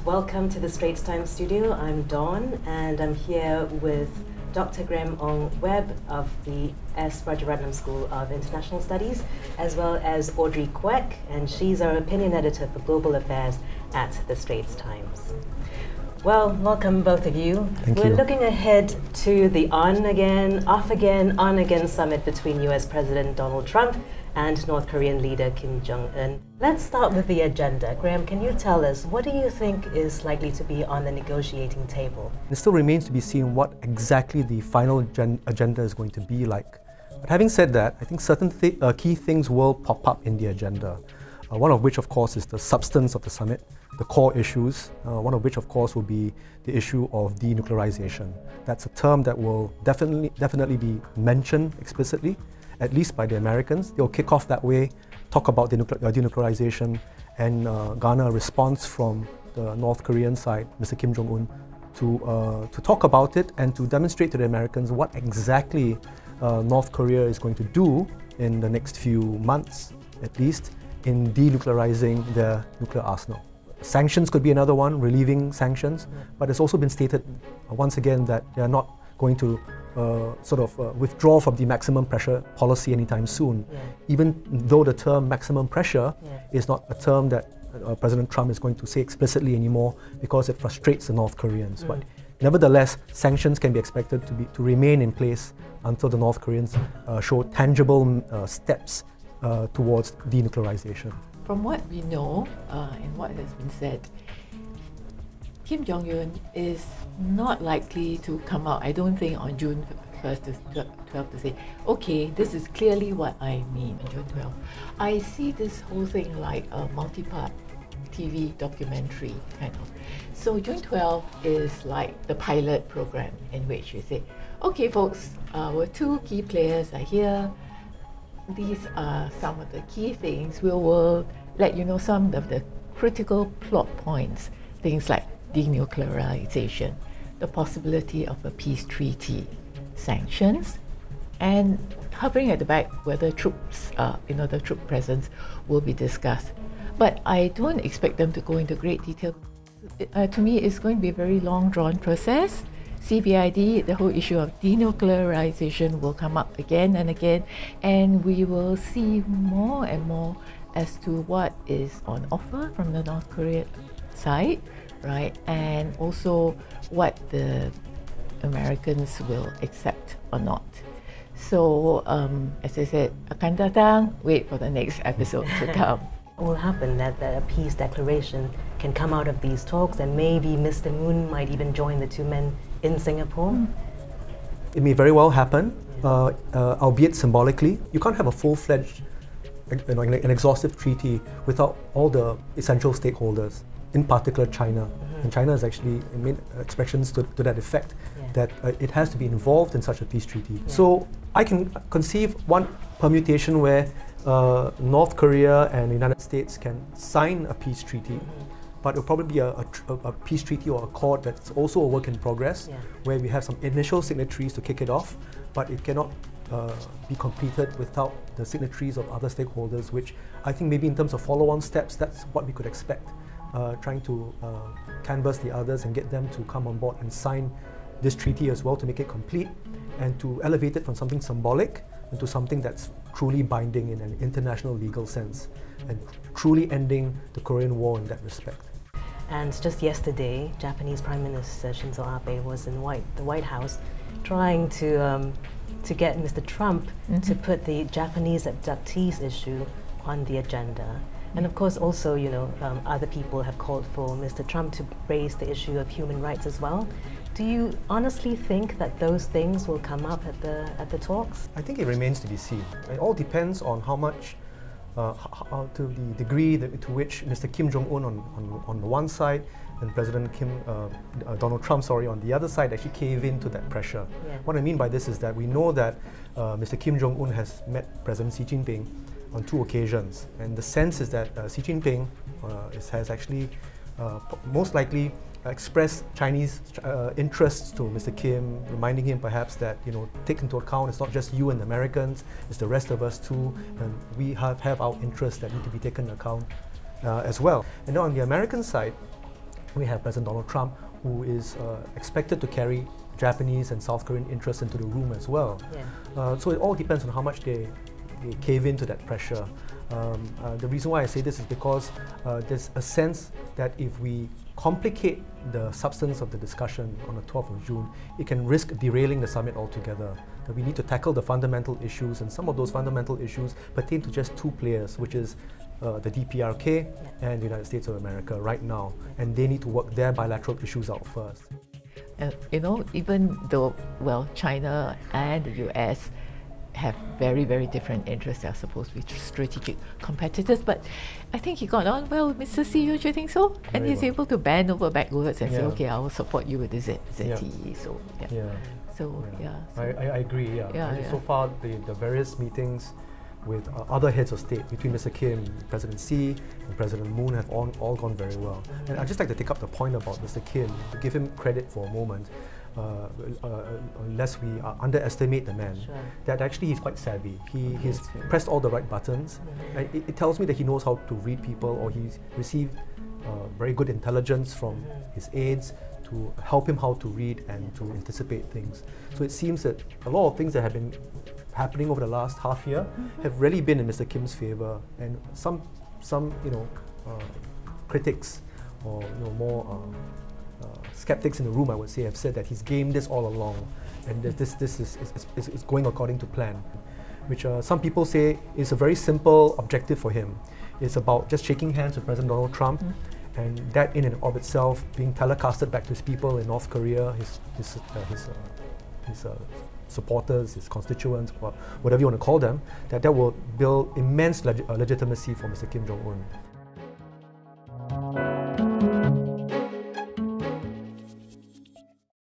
welcome to the Straits Times studio. I'm Dawn, and I'm here with Dr. Graham Ong-Webb of the S. Rajaratnam School of International Studies, as well as Audrey Quek, and she's our opinion editor for global affairs at the Straits Times. Well, welcome both of you. We're looking ahead to the on again, off again, on again summit between US President Donald Trump and North Korean leader Kim Jong-un. Let's start with the agenda. Graham, can you tell us, what do you think is likely to be on the negotiating table? It still remains to be seen what exactly the final agenda is going to be like. But having said that, I think certain key things will pop up in the agenda. One of which, of course, is the substance of the summit, the core issues, one of which, of course, will be the issue of denuclearization. That's a term that will definitely be mentioned explicitly, at least by the Americans. They'll kick off that way, talk about denuclearization, and garner a response from the North Korean side, Mr. Kim Jong-un, to talk about it and to demonstrate to the Americans what exactly North Korea is going to do in the next few months, at least, in denuclearizing their nuclear arsenal. Sanctions could be another one, relieving sanctions, but it's also been stated once again that they are not going to withdraw from the maximum pressure policy anytime soon, even though the term maximum pressure is not a term that President Trump is going to say explicitly anymore because it frustrates the North Koreans. But nevertheless, sanctions can be expected to remain in place until the North Koreans show tangible steps towards denuclearization. From what we know and what has been said, Kim Jong-un is not likely to come out, I don't think, on June 1st to 12th to say, okay, this is clearly what I mean on June 12th. I see this whole thing like a multi-part TV documentary, kind of. So June 12th is like the pilot program in which you say, okay folks, our two key players are here. These are some of the key things. We will let you know some of the critical plot points, things like denuclearization, the possibility of a peace treaty, sanctions, and hovering at the back whether troops, the troop presence will be discussed. But I don't expect them to go into great detail. To me, it's going to be a very long drawn process. CVID, the whole issue of denuclearization will come up again and again, and we will see more and more as to what is on offer from the North Korean side, right? And also what the Americans will accept or not. So, as I said, akan datang, wait for the next episode to come. What will happen that a peace declaration can come out of these talks, and maybe Mr. Moon might even join the two men in Singapore? It may very well happen, albeit symbolically. You can't have a full-fledged, an exhaustive treaty without all the essential stakeholders, in particular China. And China has actually made expressions to that effect, that it has to be involved in such a peace treaty. So I can conceive one permutation where North Korea and the United States can sign a peace treaty, but it will probably be a peace treaty or accord that's also a work in progress, where we have some initial signatories to kick it off, but it cannot be completed without the signatories of other stakeholders, which I think maybe in terms of follow-on steps, that's what we could expect, trying to canvass the others and get them to come on board and sign this treaty as well to make it complete and to elevate it from something symbolic into something that's truly binding in an international legal sense and truly ending the Korean War in that respect. And just yesterday, Japanese Prime Minister Shinzo Abe was in the White House trying to get Mr. Trump to put the Japanese abductees issue on the agenda. And of course also, other people have called for Mr. Trump to raise the issue of human rights as well. Do you honestly think that those things will come up at the talks? I think it remains to be seen. It all depends on how much, to the degree to which Mr. Kim Jong-un on the one side and President Donald Trump, on the other side actually cave into that pressure. What I mean by this is that we know that Mr. Kim Jong-un has met President Xi Jinping on 2 occasions, and the sense is that Xi Jinping has actually most likely expressed Chinese interests to Mr. Kim, reminding him perhaps that, take into account it's not just you and the Americans, it's the rest of us too, and we have our interests that need to be taken into account as well. And now on the American side, We have President Donald Trump, who is expected to carry Japanese and South Korean interests into the room as well. Yeah. So it all depends on how much they cave into that pressure. The reason why I say this is because there's a sense that if we complicate the substance of the discussion on the 12th of June, it can risk derailing the summit altogether. That we need to tackle the fundamental issues, and some of those fundamental issues pertain to just two players, which is the DPRK and the United States of America right now, and they need to work their bilateral issues out first. You know, even though, well, China and the US have very, very different interests. They are supposed to be strategic competitors, but I think he got on well with Mr. Xi, don't you think so? And he's able to bend over backwards and say, okay, I will support you with the ZTE. So, So, I agree, So Yeah. far, the various meetings with other heads of state between Mr. Kim, President Xi, and President Moon have all gone very well. And I'd just like to take up the point about Mr. Kim, to give him credit for a moment, lest we underestimate the man, that actually he's quite savvy. He's pressed all the right buttons. It tells me that he knows how to read people, or he's received very good intelligence from his aides to help him how to read and to anticipate things. So it seems that a lot of things that have been happening over the last half year have really been in Mr. Kim's favor, and some critics or more skeptics in the room, I would say, have said that he's gamed this all along, and that this is going according to plan, which some people say is a very simple objective for him. It's about just shaking hands with President Donald Trump, and that in and of itself being telecasted back to his people in North Korea, his supporters, his constituents, or whatever you want to call them, that will build immense legitimacy for Mr. Kim Jong-un.